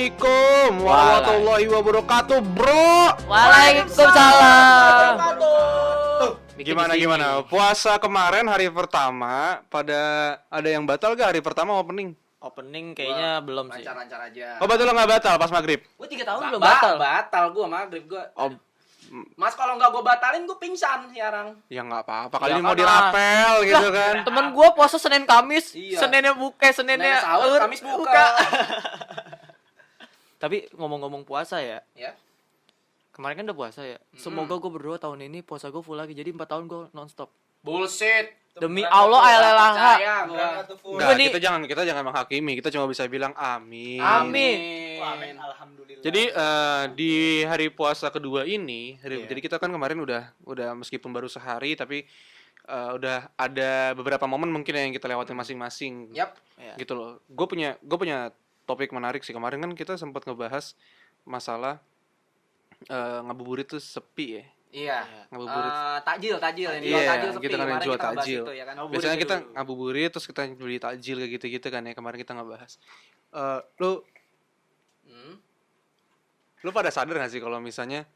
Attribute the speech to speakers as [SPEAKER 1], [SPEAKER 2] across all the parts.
[SPEAKER 1] Assalamualaikum warahmatullahi wabarakatuh, bro.
[SPEAKER 2] Waalaikumsalam.
[SPEAKER 1] Gimana? Puasa kemarin hari pertama, pada ada yang batal gak hari pertama opening?
[SPEAKER 2] Opening kayaknya belum sih.
[SPEAKER 3] Lancar-lancar aja.
[SPEAKER 1] Oh betul lo nggak batal pas maghrib?
[SPEAKER 2] Gue 3 tahun belum batal.
[SPEAKER 3] Batal gue maghrib gue.
[SPEAKER 1] Oh,
[SPEAKER 3] Mas kalau nggak gue batalin gue pingsan sekarang.
[SPEAKER 1] ya nggak apa-apa. Kali
[SPEAKER 2] Ya
[SPEAKER 1] ini mau
[SPEAKER 2] kan,
[SPEAKER 1] dirapel gitu kan?
[SPEAKER 2] Temen gue puasa Senin Kamis,
[SPEAKER 3] Iya.
[SPEAKER 2] Seninnya buka, Seninnya
[SPEAKER 3] Senin sahur, Kamis buka.
[SPEAKER 2] Tapi ngomong-ngomong puasa ya,
[SPEAKER 3] Ya.
[SPEAKER 2] kemarin kan udah puasa ya. Semoga gue berdoa tahun ini puasa gue full lagi. Jadi 4 tahun gue nonstop.
[SPEAKER 3] Bullshit.
[SPEAKER 2] Demi Allah, ayalaha.
[SPEAKER 1] Enggak,
[SPEAKER 2] Ini-
[SPEAKER 1] kita jangan menghakimi. Kita cuma bisa bilang amin.
[SPEAKER 2] Amin.
[SPEAKER 4] Alhamdulillah.
[SPEAKER 1] Jadi di hari puasa kedua ini,
[SPEAKER 3] Iya.
[SPEAKER 1] jadi kita kan kemarin udah meskipun baru sehari tapi udah ada beberapa momen mungkin yang kita lewatin masing-masing.
[SPEAKER 3] Yap.
[SPEAKER 1] Gitu loh. Gue punya topik menarik sih. Kemarin kan kita sempat ngebahas masalah ngabuburit tuh sepi ya.
[SPEAKER 3] Iya.
[SPEAKER 1] Ngabuburit.
[SPEAKER 3] Takjil yang
[SPEAKER 1] Iya,
[SPEAKER 3] jual takjil sepi.
[SPEAKER 1] kita kan yang
[SPEAKER 3] Kemarin
[SPEAKER 1] jual
[SPEAKER 3] kita bahas
[SPEAKER 1] takjil.
[SPEAKER 3] itu, ya kan?
[SPEAKER 1] Biasanya kita ngabuburit terus kita beli takjil kayak gitu-gitu kan ya. Kemarin kita ngebahas.
[SPEAKER 3] Hmm.
[SPEAKER 1] Lu pada sadar gak sih kalau misalnya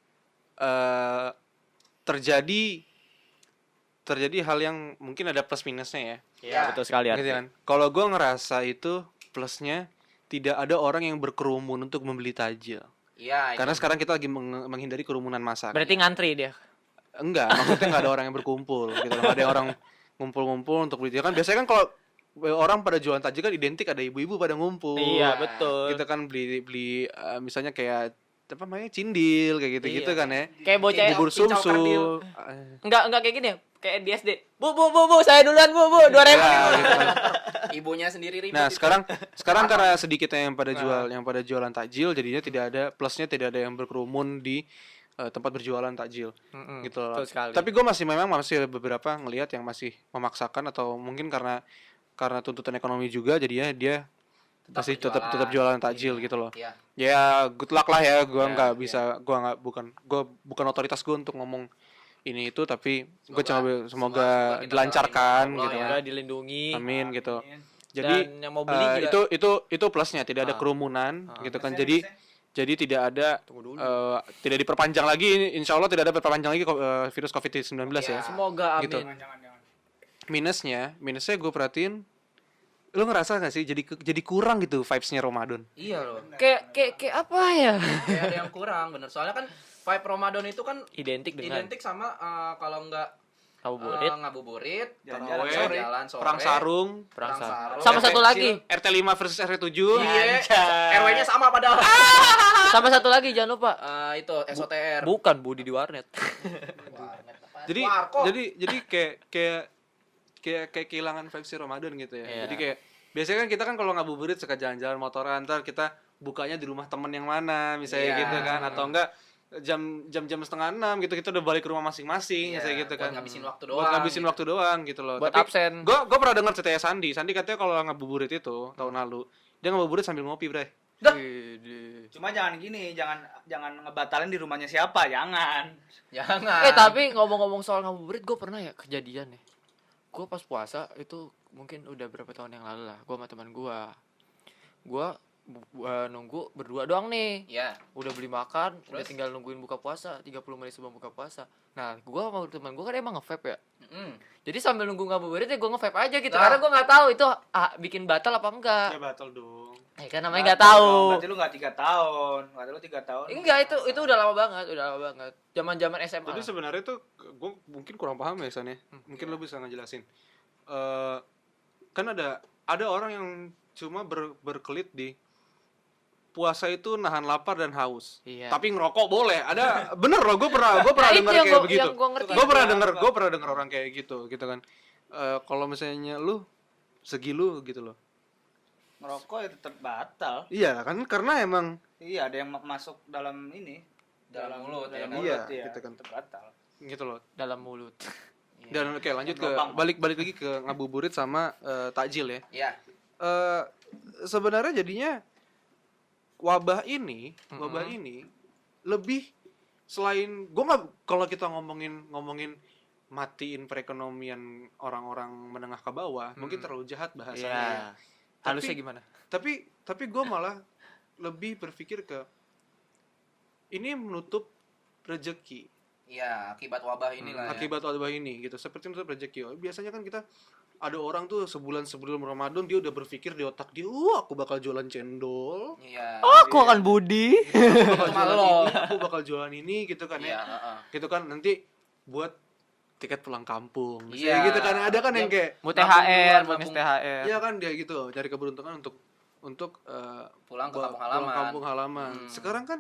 [SPEAKER 1] terjadi hal yang mungkin ada plus minusnya ya.
[SPEAKER 3] Iya.
[SPEAKER 2] Betul sekali
[SPEAKER 1] Gitu kan. Kalau gue ngerasa itu plusnya tidak ada orang yang berkerumun untuk membeli takjil.
[SPEAKER 3] Iya.
[SPEAKER 1] Karena sekarang kita lagi menghindari kerumunan massa.
[SPEAKER 2] Berarti ngantri dia.
[SPEAKER 1] Enggak, maksudnya nggak ada orang yang berkumpul gitu. Nggak ada orang ngumpul-ngumpul untuk beli takjil. Kan biasanya kan kalau orang pada jualan takjil kan identik ada ibu-ibu pada ngumpul.
[SPEAKER 2] Iya, betul.
[SPEAKER 1] Kita kan beli misalnya kayak apa namanya cindil kayak gitu-gitu
[SPEAKER 2] Iya.
[SPEAKER 1] kan ya.
[SPEAKER 2] Kayak bocah
[SPEAKER 1] Bubur
[SPEAKER 3] pincau
[SPEAKER 1] susu.
[SPEAKER 3] kerdil.
[SPEAKER 2] enggak kayak gini ya. Kayak di SD. Bu, saya duluan, Bu. 2.000.
[SPEAKER 1] Ya, gitu kan.
[SPEAKER 3] Ibunya sendiri ribet.
[SPEAKER 1] Nah,
[SPEAKER 3] itu.
[SPEAKER 1] sekarang karena sedikitnya yang pada jualan takjil jadinya tidak ada yang berkerumun di tempat berjualan takjil gitu loh.
[SPEAKER 2] Betul sekali.
[SPEAKER 1] Tapi gue masih ada beberapa ngelihat yang masih memaksakan atau mungkin karena tuntutan ekonomi juga jadinya dia masih tetap jualan takjil gitu loh.
[SPEAKER 3] Iya.
[SPEAKER 1] Ya good luck lah ya, gue
[SPEAKER 3] Ya,
[SPEAKER 1] nggak
[SPEAKER 3] iya.
[SPEAKER 1] bisa, bukan otoritas gue untuk ngomong ini itu, tapi gue semoga
[SPEAKER 3] kita
[SPEAKER 1] dilancarkan
[SPEAKER 3] doain
[SPEAKER 1] gitu
[SPEAKER 3] Allah
[SPEAKER 1] kan.
[SPEAKER 2] Semoga dilindungi.
[SPEAKER 1] Amin gitu.
[SPEAKER 2] Dan
[SPEAKER 1] Jadi
[SPEAKER 2] yang mau beli juga
[SPEAKER 1] itu plusnya tidak ada kerumunan gitu kan. Jadi tidak ada
[SPEAKER 2] tunggu dulu.
[SPEAKER 1] tidak diperpanjang lagi, insya Allah tidak ada diperpanjang lagi virus COVID-19 ya.
[SPEAKER 3] Iya.
[SPEAKER 2] Semoga amin.
[SPEAKER 1] Gitu.
[SPEAKER 4] Jangan.
[SPEAKER 1] Minusnya gue perhatiin, lu ngerasa gak sih jadi kurang gitu vibes-nya Ramadan?
[SPEAKER 3] Iya loh.
[SPEAKER 2] Kayak apa ya?
[SPEAKER 3] Kayak ada yang kurang bener. Soalnya kan vibe Ramadan itu kan
[SPEAKER 2] Identik dengan
[SPEAKER 3] identik sama kalau enggak
[SPEAKER 2] ngabuburit.
[SPEAKER 3] ngabuburit,
[SPEAKER 1] Tarawih,
[SPEAKER 3] jalan sore,
[SPEAKER 1] perang sarung,
[SPEAKER 2] Perang
[SPEAKER 3] sarung.
[SPEAKER 2] Sama
[SPEAKER 1] RT
[SPEAKER 2] satu lagi.
[SPEAKER 1] RT 5 versus RT 7.
[SPEAKER 3] Iya. RW-nya sama padahal.
[SPEAKER 2] Sama satu lagi jangan lupa.
[SPEAKER 3] Itu SOTR.
[SPEAKER 2] Bukan Budi di warnet.
[SPEAKER 1] Jadi
[SPEAKER 3] Warkop.
[SPEAKER 1] jadi kayak kehilangan vibes Ramadan gitu ya.
[SPEAKER 2] Iya.
[SPEAKER 1] Jadi kayak biasanya kan kita kan kalau ngabuburit suka jalan-jalan motoran, ntar kita bukanya di rumah temen yang mana misalnya
[SPEAKER 3] Iya.
[SPEAKER 1] gitu kan, atau enggak jam 5:30 gitu kita udah balik ke rumah masing-masing
[SPEAKER 3] Iya,
[SPEAKER 1] misalnya gitu
[SPEAKER 3] buat
[SPEAKER 1] kan.
[SPEAKER 3] ngabisin waktu
[SPEAKER 1] Buat
[SPEAKER 3] doang,
[SPEAKER 1] ngabisin
[SPEAKER 3] gitu.
[SPEAKER 1] waktu doang gitu loh.
[SPEAKER 2] Buat
[SPEAKER 1] Tapi
[SPEAKER 2] absen.
[SPEAKER 1] gue pernah dengar ceritanya Sandi katanya kalau ngabuburit itu tahun lalu dia ngabuburit sambil ngopi, Bray.
[SPEAKER 4] Cuma jangan gini, jangan ngebatalin di rumahnya siapa, jangan.
[SPEAKER 3] Jangan.
[SPEAKER 2] Tapi ngomong-ngomong soal ngabuburit, gue pernah ya kejadian nih. Gue pas puasa itu mungkin udah berapa tahun yang lalu lah. Gue sama teman gue. Gue nunggu berdua doang nih.
[SPEAKER 3] Iya.
[SPEAKER 2] Udah beli makan, udah
[SPEAKER 3] Terus?
[SPEAKER 2] tinggal nungguin buka puasa 30 menit sebelum buka puasa. Nah, gue sama teman gue kan emang nge-vape ya. Jadi sambil nunggu ngabuburit ya gue nge-vape aja gitu.
[SPEAKER 3] Lah.
[SPEAKER 2] Karena gue nggak tahu itu bikin batal apa enggak.
[SPEAKER 1] Ya batal dong.
[SPEAKER 2] Kan namanya nggak tahu.
[SPEAKER 4] Berarti lu nggak 3 tahun. Berarti lu 3 tahun.
[SPEAKER 2] Enggak, itu udah lama banget, Zaman-zaman SMA.
[SPEAKER 1] Jadi sebenarnya tuh gue mungkin kurang paham ya San ya. Mungkin lo bisa ngejelasin. Kan ada orang yang cuma berkelit di puasa itu nahan lapar dan haus.
[SPEAKER 2] Iya.
[SPEAKER 1] Tapi ngerokok boleh. Ada bener loh, gue pernah
[SPEAKER 2] Nah, itu
[SPEAKER 1] dengar
[SPEAKER 2] yang
[SPEAKER 1] kayak
[SPEAKER 2] gua-
[SPEAKER 1] begitu.
[SPEAKER 2] yang gua ngerti.
[SPEAKER 1] Gue pernah dengar orang kayak gitu kan. Kalau misalnya lu segi lu gitu loh.
[SPEAKER 4] Ngerokok ya tetap batal.
[SPEAKER 1] Iya kan karena emang
[SPEAKER 4] Iya, ada yang masuk dalam ini.
[SPEAKER 3] Dalam mulut, ya
[SPEAKER 4] dalam
[SPEAKER 3] kan?
[SPEAKER 4] mulut,
[SPEAKER 1] Iya,
[SPEAKER 4] iya.
[SPEAKER 1] gitu kan.
[SPEAKER 4] Tetap batal.
[SPEAKER 1] gitu loh.
[SPEAKER 2] Dalam mulut.
[SPEAKER 1] Dan oke lanjut ke
[SPEAKER 4] Lubang.
[SPEAKER 1] balik lagi ke ngabuburit sama takjil ya.
[SPEAKER 3] Iya.
[SPEAKER 1] Sebenarnya jadinya wabah ini lebih selain gue nggak, kalau kita ngomongin matiin perekonomian orang-orang menengah ke bawah mungkin terlalu jahat bahasanya.
[SPEAKER 2] Iya. Halusnya gimana?
[SPEAKER 1] Tapi gue malah lebih berpikir ke ini menutup rezeki.
[SPEAKER 3] Iya, akibat wabah inilah ya.
[SPEAKER 1] Akibat wabah ini gitu, seperti menutup rezeki. Biasanya kan kita ada orang tuh sebulan sebelum Ramadan dia udah berpikir di otak dia, aku bakal jualan cendol,
[SPEAKER 3] Iya.
[SPEAKER 2] Aku akan Budi.
[SPEAKER 1] aku bakal
[SPEAKER 3] Cuma
[SPEAKER 1] jualan
[SPEAKER 3] lo.
[SPEAKER 1] ini, aku bakal jualan ini gitu kan
[SPEAKER 3] Iya,
[SPEAKER 1] ya.
[SPEAKER 3] heeh.
[SPEAKER 1] Gitu kan nanti buat tiket pulang kampung.
[SPEAKER 3] Iya.
[SPEAKER 1] Misalnya gitu kan ada kan yang
[SPEAKER 3] Dia
[SPEAKER 1] kayak
[SPEAKER 2] Mau
[SPEAKER 3] Nabung
[SPEAKER 2] THR,
[SPEAKER 3] duluan,
[SPEAKER 2] mau
[SPEAKER 3] nabung.
[SPEAKER 2] THR.
[SPEAKER 1] iya kan dia gitu, cari keberuntungan untuk
[SPEAKER 3] Pulang ke
[SPEAKER 1] buat
[SPEAKER 3] kampung halaman.
[SPEAKER 1] pulang kampung halaman. Sekarang kan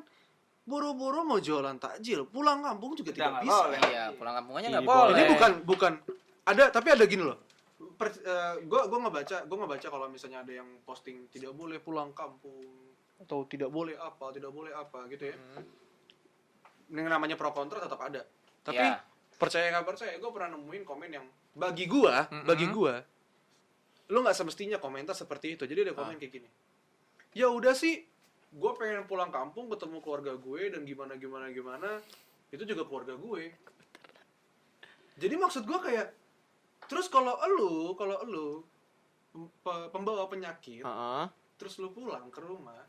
[SPEAKER 1] boro-boro mau jualan takjil, pulang kampung juga
[SPEAKER 4] Udah
[SPEAKER 1] tidak
[SPEAKER 4] nggak
[SPEAKER 1] bisa.
[SPEAKER 4] boleh.
[SPEAKER 3] Iya, pulang kampung aja
[SPEAKER 2] Iya,
[SPEAKER 3] nggak
[SPEAKER 2] boleh.
[SPEAKER 3] boleh.
[SPEAKER 1] Ini bukan ada, tapi ada gini loh. Gue ngebaca kalau misalnya ada yang posting tidak boleh pulang kampung atau tidak boleh apa gitu ya. Yang namanya pro kontra tetap ada. Tapi
[SPEAKER 3] Iya.
[SPEAKER 1] percaya nggak percaya, gue pernah nemuin komen yang bagi gua, lu nggak semestinya komentar seperti itu. Jadi ada komen kayak gini. Ya udah sih, gue pengen pulang kampung ketemu keluarga gue dan gimana, itu juga keluarga gue. Jadi maksud gue kayak, terus kalau lu pembawa penyakit,
[SPEAKER 2] Heeh.
[SPEAKER 1] terus lu pulang ke rumah,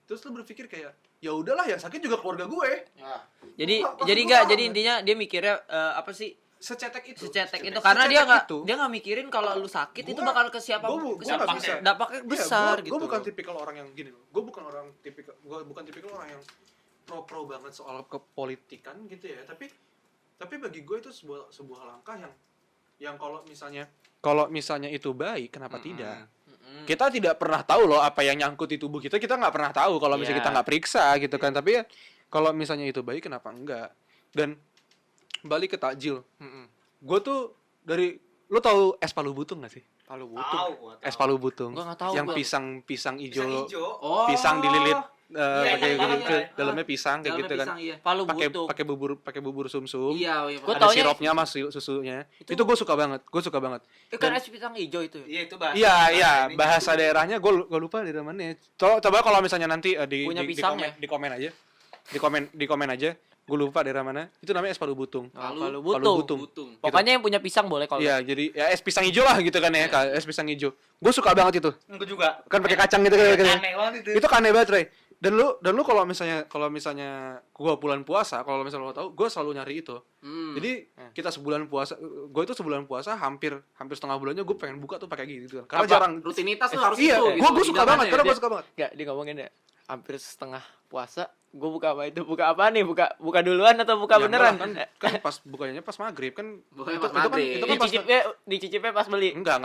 [SPEAKER 1] terus lu berpikir kayak, ya udahlah yang sakit juga keluarga gue.
[SPEAKER 3] Ya.
[SPEAKER 2] Jadi
[SPEAKER 1] Maksud
[SPEAKER 2] jadi
[SPEAKER 1] gua
[SPEAKER 2] enggak,
[SPEAKER 1] paham
[SPEAKER 2] jadi
[SPEAKER 1] kan?
[SPEAKER 2] intinya dia mikirnya apa sih?
[SPEAKER 1] Secetek itu.
[SPEAKER 2] Secetek itu karena dia nggak
[SPEAKER 1] itu.
[SPEAKER 2] dia nggak mikirin kalau lu sakit itu
[SPEAKER 1] Gua-
[SPEAKER 2] bakal ke siapa
[SPEAKER 1] gua
[SPEAKER 2] ke
[SPEAKER 1] nggak
[SPEAKER 2] siapa
[SPEAKER 1] bisa.
[SPEAKER 2] dampaknya besar gitu.
[SPEAKER 1] Gue bukan tipikal orang yang gini loh. Gue bukan tipikal orang yang pro banget soal kepolitikan gitu ya. Tapi bagi gue itu sebuah langkah yang kalau misalnya itu baik, kenapa tidak? Kita tidak pernah tahu loh apa yang nyangkut di tubuh kita nggak pernah tahu kalau misalnya
[SPEAKER 2] Iya.
[SPEAKER 1] kita nggak periksa gitu kan. Tapi ya kalau misalnya itu baik, kenapa enggak? Dan balik ke takjil. Gue tuh lu tahu es palu butung nggak sih?
[SPEAKER 2] Palu
[SPEAKER 4] Tahu
[SPEAKER 2] butuh.
[SPEAKER 4] gua.
[SPEAKER 1] Es palu butung.
[SPEAKER 2] Gua nggak tahu,
[SPEAKER 1] Yang
[SPEAKER 2] Bang.
[SPEAKER 1] pisang
[SPEAKER 4] Pisang
[SPEAKER 1] hijau,
[SPEAKER 4] hijau.
[SPEAKER 3] Oh.
[SPEAKER 1] pisang dililit
[SPEAKER 3] Iya,
[SPEAKER 1] pakai
[SPEAKER 3] iya,
[SPEAKER 1] gitu,
[SPEAKER 3] iya.
[SPEAKER 1] dalamnya pisang kayak
[SPEAKER 3] Dalamnya
[SPEAKER 1] gitu kan.
[SPEAKER 3] pisang, iya.
[SPEAKER 2] Palu
[SPEAKER 1] Pakai
[SPEAKER 2] butuh.
[SPEAKER 1] pakai bubur sumsum.
[SPEAKER 3] Iya, iya.
[SPEAKER 2] Gua
[SPEAKER 1] Ada
[SPEAKER 2] taunya-
[SPEAKER 1] sirupnya sama susunya. Itu gue suka banget.
[SPEAKER 2] Itu kan es pisang hijau itu.
[SPEAKER 4] Iya itu bahasa.
[SPEAKER 1] Iya, bahasa daerahnya gue lupa di mana. Coba kalau misalnya nanti
[SPEAKER 2] Punya
[SPEAKER 1] di
[SPEAKER 2] pisangnya.
[SPEAKER 1] komen aja. Di komen aja. Gue lupa daerah mana. Itu namanya es palu butung.
[SPEAKER 2] Palu
[SPEAKER 1] Palu
[SPEAKER 2] butung.
[SPEAKER 1] butung.
[SPEAKER 2] Pokoknya yang punya pisang boleh kalau.
[SPEAKER 1] Iya, jadi ya es pisang hijau lah gitu kan ya, es pisang hijau. Gue suka banget itu.
[SPEAKER 4] Gue juga.
[SPEAKER 1] Kan pakai kacang gitu kan.
[SPEAKER 4] Aneh banget itu.
[SPEAKER 1] Itu kan aneh banget, Ray. Dan lu kalau misalnya gua bulan puasa, kalau misalnya lo tahu, gua selalu nyari itu. Jadi kita sebulan puasa, gua itu sebulan puasa hampir setengah bulannya gua pengen buka tuh pakai gitu kan. Karena
[SPEAKER 3] Apa?
[SPEAKER 1] jarang
[SPEAKER 3] Rutinitas tuh harus
[SPEAKER 1] iya,
[SPEAKER 3] itu gitu.
[SPEAKER 1] gua suka banget, karena
[SPEAKER 2] Dia-
[SPEAKER 1] gua suka banget.
[SPEAKER 2] Enggak, dia ngomongin ya. Hampir setengah puasa, gue buka apa itu? Buka apa nih? Buka duluan atau buka
[SPEAKER 1] Ya,
[SPEAKER 2] beneran?
[SPEAKER 1] enggak lah, kan pas bukanya pas maghrib kan.
[SPEAKER 3] Bukanya
[SPEAKER 1] itu
[SPEAKER 3] pas
[SPEAKER 1] kan
[SPEAKER 3] maghrib.
[SPEAKER 1] itu kan pas
[SPEAKER 2] Dicicipnya pas beli.
[SPEAKER 1] enggak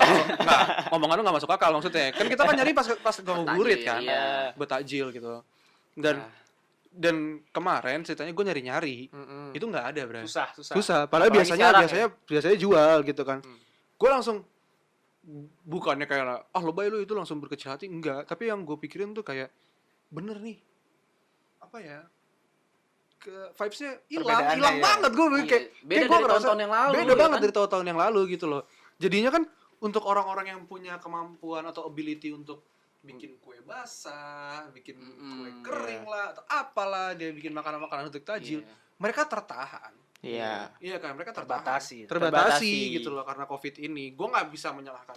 [SPEAKER 1] omongan lu enggak masuk akal maksudnya. Kan kita kan nyari pas ngabuburit kan.
[SPEAKER 3] Iya.
[SPEAKER 1] Buat takjil gitu. Dan kemarin ceritanya gue nyari itu nggak ada, Bro. Susah. Padahal
[SPEAKER 2] Apalagi sekarang
[SPEAKER 1] biasanya jual gitu kan. Gue langsung bukannya kayak lebay lu itu langsung berkecil hati, enggak. Tapi yang gue pikirin tuh kayak bener nih. Apa ya? Vibes-nya
[SPEAKER 4] Perbedaannya
[SPEAKER 1] hilang
[SPEAKER 4] ya.
[SPEAKER 1] banget gue
[SPEAKER 3] Iya,
[SPEAKER 1] kayak
[SPEAKER 3] beda
[SPEAKER 1] kayak gua
[SPEAKER 3] dari
[SPEAKER 1] ngerasa
[SPEAKER 3] tahun-tahun yang lalu,
[SPEAKER 1] beda
[SPEAKER 3] ya
[SPEAKER 1] banget
[SPEAKER 3] kan?
[SPEAKER 1] dari tahun-tahun yang lalu gitu loh. Jadinya kan untuk orang-orang yang punya kemampuan atau ability untuk bikin kue basah, bikin kue kering lah atau apalah, dia bikin makanan-makanan untuk takjil, mereka tertahan.
[SPEAKER 2] Iya.
[SPEAKER 1] Iya kan, mereka
[SPEAKER 4] Terbatasi.
[SPEAKER 1] terbatasi gitu loh karena COVID ini. Gue nggak bisa menyalahkan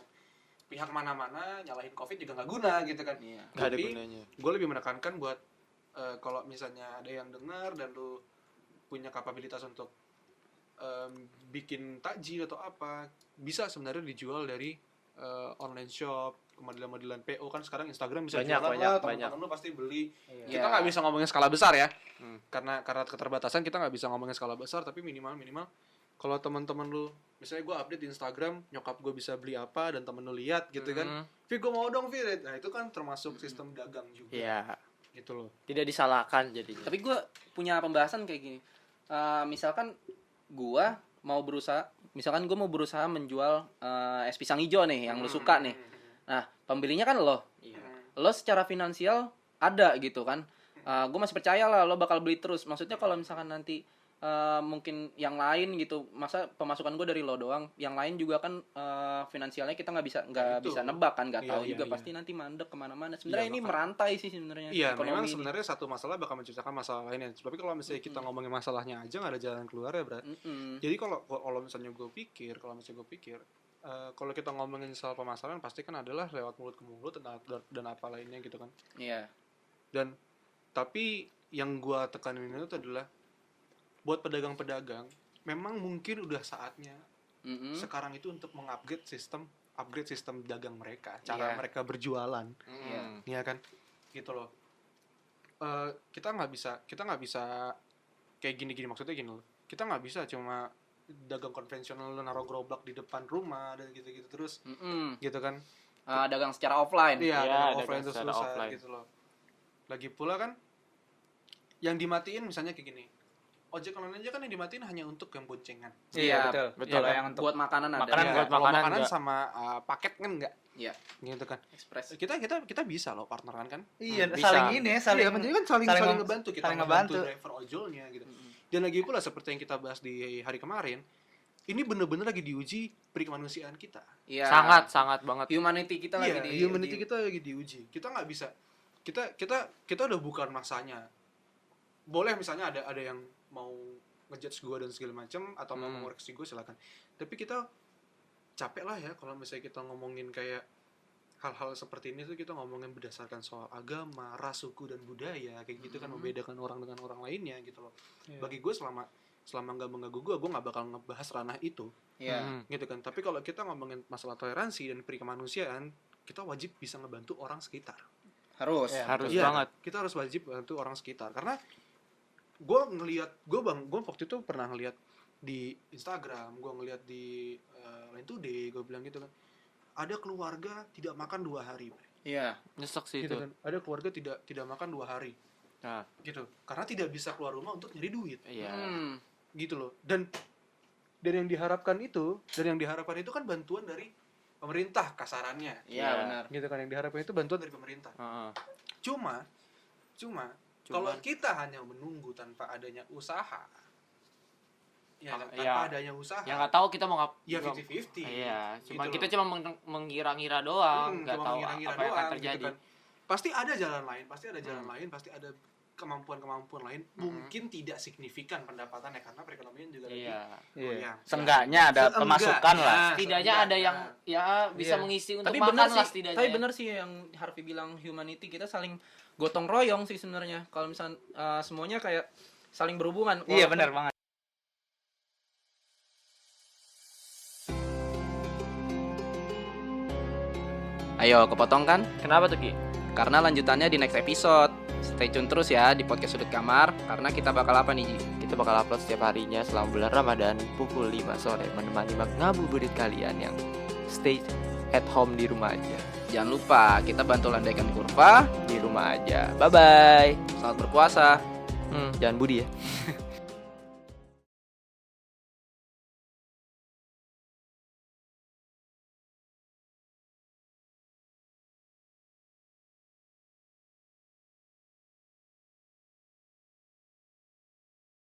[SPEAKER 1] pihak mana-mana, nyalahin COVID juga nggak guna gitu kan.
[SPEAKER 2] Nggak ada
[SPEAKER 1] Tapi
[SPEAKER 2] gunanya.
[SPEAKER 1] gue lebih menekankan buat kalau misalnya ada yang dengar dan lu punya kapabilitas untuk bikin takjil atau apa, bisa sebenarnya dijual dari online shop, modelan-modelan PO kan sekarang Instagram bisa
[SPEAKER 2] Banyak,
[SPEAKER 1] jualan
[SPEAKER 2] banyak,
[SPEAKER 1] lah,
[SPEAKER 2] banyak.
[SPEAKER 1] teman-teman lu pasti beli.
[SPEAKER 3] Iya.
[SPEAKER 1] Kita nggak bisa ngomongin skala besar ya, karena keterbatasan kita nggak bisa ngomongin skala besar, tapi minimal kalau teman-teman lu, misalnya gue update di Instagram, nyokap gue bisa beli apa dan temen lu lihat gitu kan, Vi gue mau dong Vi, nah itu kan termasuk sistem dagang juga,
[SPEAKER 2] Iya.
[SPEAKER 1] gitu loh.
[SPEAKER 2] Tidak disalahkan jadinya.
[SPEAKER 3] Tapi gue punya pembahasan kayak gini. Misalkan gue mau berusaha menjual es pisang hijau nih yang lu suka nih. Nah, pembelinya kan lo.
[SPEAKER 2] Iya.
[SPEAKER 3] Lo secara finansial ada gitu kan. Gue masih percaya lah lo bakal beli terus. Maksudnya kalau misalkan nanti mungkin yang lain gitu, masa pemasukan gue dari lo doang, yang lain juga kan finansialnya kita nggak
[SPEAKER 1] Itu.
[SPEAKER 3] bisa nebak kan, nggak
[SPEAKER 1] Iya,
[SPEAKER 3] tahu
[SPEAKER 1] iya,
[SPEAKER 3] juga
[SPEAKER 1] iya.
[SPEAKER 3] pasti nanti mandek kemana-mana. Sebenarnya
[SPEAKER 1] Iya,
[SPEAKER 3] ini
[SPEAKER 1] makanya.
[SPEAKER 3] merantai sih sebenarnya.
[SPEAKER 1] Iya,
[SPEAKER 3] ekonomi
[SPEAKER 1] memang
[SPEAKER 3] ini.
[SPEAKER 1] sebenarnya satu masalah bakal menciptakan masalah lainnya. Tapi kalau misalnya kita ngomongin masalahnya aja nggak ada jalan keluar ya, Bro. Jadi kalau misalnya gue pikir, kalau kita ngomongin soal permasalahan pasti kan adalah lewat mulut ke mulut dan apa lainnya gitu kan.
[SPEAKER 3] Iya.
[SPEAKER 1] Dan tapi yang gua tekanin itu adalah buat pedagang-pedagang, memang mungkin udah saatnya sekarang itu untuk upgrade sistem dagang mereka, cara
[SPEAKER 3] Iya.
[SPEAKER 1] mereka berjualan,
[SPEAKER 3] Iya.
[SPEAKER 1] ya kan, gitu loh. Kita nggak bisa kayak gini maksudnya gini loh. Kita nggak bisa cuma dagang konvensional lu naruh gerobak di depan rumah dan gitu-gitu terus, gitu kan.
[SPEAKER 3] Dagang secara offline.
[SPEAKER 1] Iya,
[SPEAKER 2] Iya,
[SPEAKER 1] dagang
[SPEAKER 2] dagang
[SPEAKER 1] offline terus
[SPEAKER 2] secara
[SPEAKER 1] terusan
[SPEAKER 2] offline.
[SPEAKER 1] gitu loh. Lagi pula kan yang dimatiin misalnya kayak gini. Ojek online aja kan yang dimatiin hanya untuk yang boncengan.
[SPEAKER 4] Iya, betul.
[SPEAKER 2] betul.
[SPEAKER 4] Kalau
[SPEAKER 1] Iya,
[SPEAKER 4] yang untuk
[SPEAKER 3] Buat makanan ada.
[SPEAKER 4] Makanan
[SPEAKER 1] Iya,
[SPEAKER 2] buat
[SPEAKER 1] kalau
[SPEAKER 2] makanan
[SPEAKER 1] makanan
[SPEAKER 2] enggak.
[SPEAKER 1] sama paket kan enggak.
[SPEAKER 3] Iya.
[SPEAKER 1] Gitu kan.
[SPEAKER 3] Express.
[SPEAKER 1] Kita bisa loh partneran kan.
[SPEAKER 4] iya,
[SPEAKER 2] bisa.
[SPEAKER 4] saling ini ya, saling
[SPEAKER 1] Iya, kan saling
[SPEAKER 4] saling
[SPEAKER 1] ngebantu kita,
[SPEAKER 4] saling
[SPEAKER 1] ngebantu
[SPEAKER 4] ngebantu.
[SPEAKER 1] driver ojolnya gitu. Dan lagi pula seperti yang kita bahas di hari kemarin, ini bener-bener lagi diuji perikemanusiaan kita.
[SPEAKER 3] Iya.
[SPEAKER 2] Sangat banget.
[SPEAKER 3] Humanity kita lagi
[SPEAKER 1] Iya, humanity kita lagi diuji. Kita nggak bisa. Kita udah bukan masanya. Boleh misalnya ada yang mau ngejudge gue dan segala macam atau mau mengoreksi gue silakan. Tapi kita capek lah ya kalau misalnya kita ngomongin kayak hal-hal seperti ini tuh kita ngomongin berdasarkan soal agama, ras, suku dan budaya kayak gitu kan membedakan orang dengan orang lainnya gitu loh. Bagi gue selama nggak mengganggu gue nggak bakal ngebahas ranah itu.
[SPEAKER 3] Iya.
[SPEAKER 1] Gitu kan. Tapi kalau kita ngomongin masalah toleransi dan perikemanusiaan, kita wajib bisa ngebantu orang sekitar.
[SPEAKER 3] Harus.
[SPEAKER 4] Iya.
[SPEAKER 2] Harus
[SPEAKER 1] Iya,
[SPEAKER 2] banget.
[SPEAKER 1] kita harus wajib bantu orang sekitar karena gue waktu itu pernah ngeliat di Instagram, gue ngeliat di Line Today, gue bilang gitu kan, ada keluarga tidak makan 2 hari,
[SPEAKER 3] Iya.
[SPEAKER 2] Nyesek sih
[SPEAKER 1] gitu
[SPEAKER 2] itu.
[SPEAKER 1] kan, ada keluarga tidak makan 2 hari,
[SPEAKER 2] Nah,
[SPEAKER 1] gitu, karena tidak bisa keluar rumah untuk nyari duit,
[SPEAKER 2] iya.
[SPEAKER 1] gitu loh, dan yang diharapkan itu kan bantuan dari pemerintah kasarannya,
[SPEAKER 3] Iya, benar.
[SPEAKER 1] gitu kan, yang diharapkan itu bantuan dari pemerintah.
[SPEAKER 2] Heeh.
[SPEAKER 1] Cuma kalau kita hanya menunggu tanpa adanya usaha, ya kan, tanpa
[SPEAKER 2] Iya.
[SPEAKER 1] adanya usaha,
[SPEAKER 2] Yang nggak tahu kita mau
[SPEAKER 1] ya 50-50.
[SPEAKER 2] Iya, cuma
[SPEAKER 1] Gitu
[SPEAKER 2] kita
[SPEAKER 1] loh.
[SPEAKER 2] cuma mengira-ngira doang, nggak
[SPEAKER 1] Cuma
[SPEAKER 2] tahu
[SPEAKER 1] mengira-ngira
[SPEAKER 2] apa yang akan
[SPEAKER 1] doang,
[SPEAKER 2] terjadi.
[SPEAKER 1] gitu kan. Pasti ada jalan lain, pasti ada kemampuan lain. Mungkin tidak signifikan pendapatannya karena perekonomian juga lagi
[SPEAKER 2] Iya.
[SPEAKER 1] goyang.
[SPEAKER 4] Seenggaknya ada pemasukan lah.
[SPEAKER 2] Setidaknya ada yang ya bisa
[SPEAKER 3] Iya.
[SPEAKER 2] mengisi untuk
[SPEAKER 3] Tapi
[SPEAKER 2] makan
[SPEAKER 3] benar
[SPEAKER 2] lah
[SPEAKER 3] sih.
[SPEAKER 2] setidaknya.
[SPEAKER 3] Tapi benar sih yang Harvey bilang humanity, kita saling gotong royong sih sebenarnya. Kalau misalnya semuanya kayak saling berhubungan.
[SPEAKER 4] Iya,
[SPEAKER 3] Walaupun-
[SPEAKER 4] benar banget.
[SPEAKER 3] Ayo, kepotong kan?
[SPEAKER 2] Kenapa tuh, Ki?
[SPEAKER 3] Karena lanjutannya di next episode. Stay tune terus ya di podcast Sudut Kamar. Karena kita bakal apa nih, Ji?
[SPEAKER 2] Kita bakal upload setiap harinya selama bulan Ramadan pukul 5 sore menemani ngabuburit kalian yang stay at home di rumah aja.
[SPEAKER 3] Jangan lupa, kita bantu landaikan kurva.
[SPEAKER 2] Di rumah aja. Bye bye.
[SPEAKER 3] Selamat berpuasa.
[SPEAKER 2] Jangan budi ya.